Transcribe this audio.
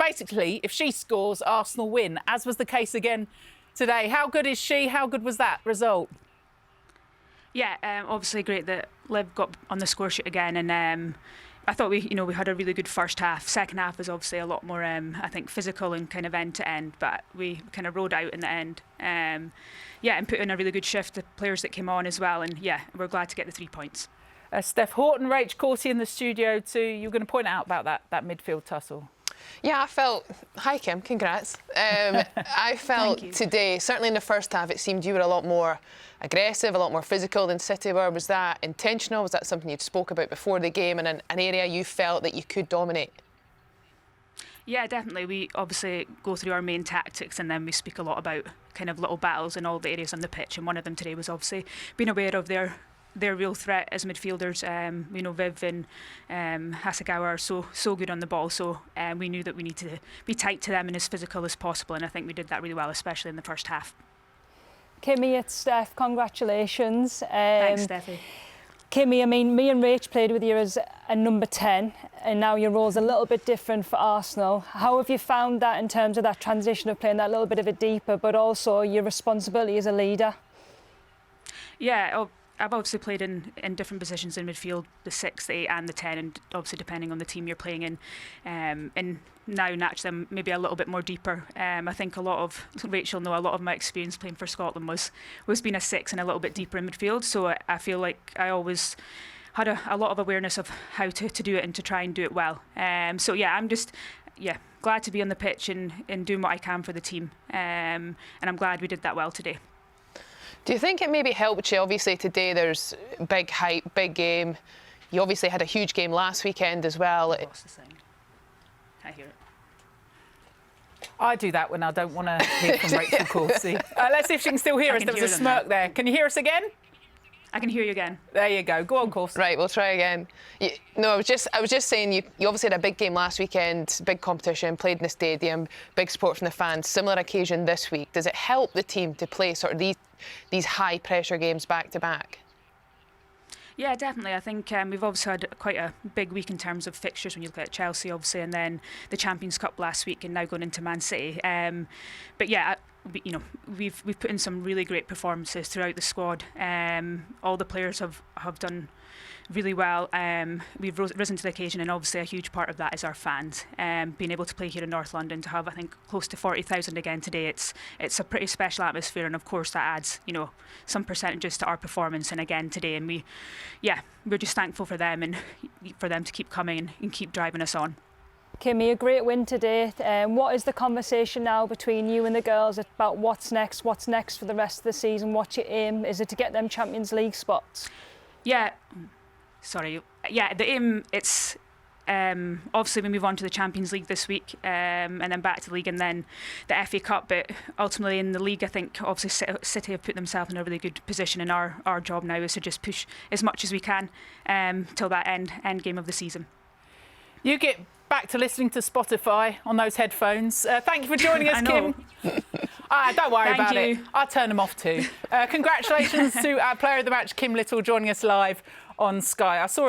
basically, if she scores, Arsenal win, as was the case again today. How good is she? How good was that result? Yeah, obviously great that Liv got on the score sheet again, and I thought we had a really good first half. Second half was obviously a lot more, I think, physical and kind of end to end, but we kind of rode out in the end. And put in a really good shift. The players that came on as well, and we're glad to get the 3 points. Steph Horton, Rach Corsie in the studio too. You're going to point out about that midfield tussle. Yeah, I felt... Hi, Kim. Congrats. I felt today, certainly in the first half, it seemed you were a lot more aggressive, a lot more physical than City were. Was that intentional? Was that something you'd spoke about before the game and an area you felt that you could dominate? Yeah, definitely. We obviously go through our main tactics and then we speak a lot about kind of little battles in all the areas on the pitch. And one of them today was obviously being aware of their real threat as midfielders. Viv and Hasegawa are so good on the ball, so we knew that we need to be tight to them and as physical as possible, and I think we did that really well, especially in the first half. Kimmy, it's Steph. Congratulations. Thanks, Steffi. Kimmy, I mean, me and Rach played with you as a number 10, and now your role's a little bit different for Arsenal. How have you found that in terms of that transition of playing that little bit of a deeper, but also your responsibility as a leader? Yeah, I've obviously played in different positions in midfield, the 6, the 8 and the 10, and obviously depending on the team you're playing in. And now naturally I'm maybe a little bit more deeper. I think Rachel know a lot of my experience playing for Scotland was being a 6 and a little bit deeper in midfield. So I feel like I always had a lot of awareness of how to do it and to try and do it well. I'm just glad to be on the pitch and doing what I can for the team. And I'm glad we did that well today. Do you think it maybe helped you? Obviously today there's big hype, big game. You obviously had a huge game last weekend as well. Lost the sound. I hear it. I do that when I don't want to hear from Rachel Corsie. Let's see if she can still hear us. There was a smirk there. Can you hear us again? I can hear you again. There you go. Go on, Corsie. Right, we'll try again. I was just saying you obviously had a big game last weekend, big competition, played in the stadium, big support from the fans. Similar occasion this week. Does it help the team to play sort of these high pressure games back to back? Yeah, definitely. I think we've obviously had quite a big week in terms of fixtures when you look at Chelsea, obviously, and then the Champions Cup last week, and now going into Man City. We've put in some really great performances throughout the squad. All the players have done really well. We've risen to the occasion, and obviously a huge part of that is our fans. Being able to play here in North London, to have I think close to 40,000 again today, it's a pretty special atmosphere, and of course that adds some percentages to our performance. And again today, and we're just thankful for them and for them to keep coming and keep driving us on. Kimmy, a great win today. What is the conversation now between you and the girls about what's next for the rest of the season? What's your aim? Is it to get them Champions League spots? The aim, it's obviously we move on to the Champions League this week, and then back to the league and then the FA Cup, but ultimately in the league I think obviously City have put themselves in a really good position, and our job now is to just push as much as we can till that end game of the season. You get back to listening to Spotify on those headphones. Thank you for joining us, Kim. Don't worry about it. I'll turn them off too. Congratulations to our player of the match, Kim Little, joining us live on Sky. I saw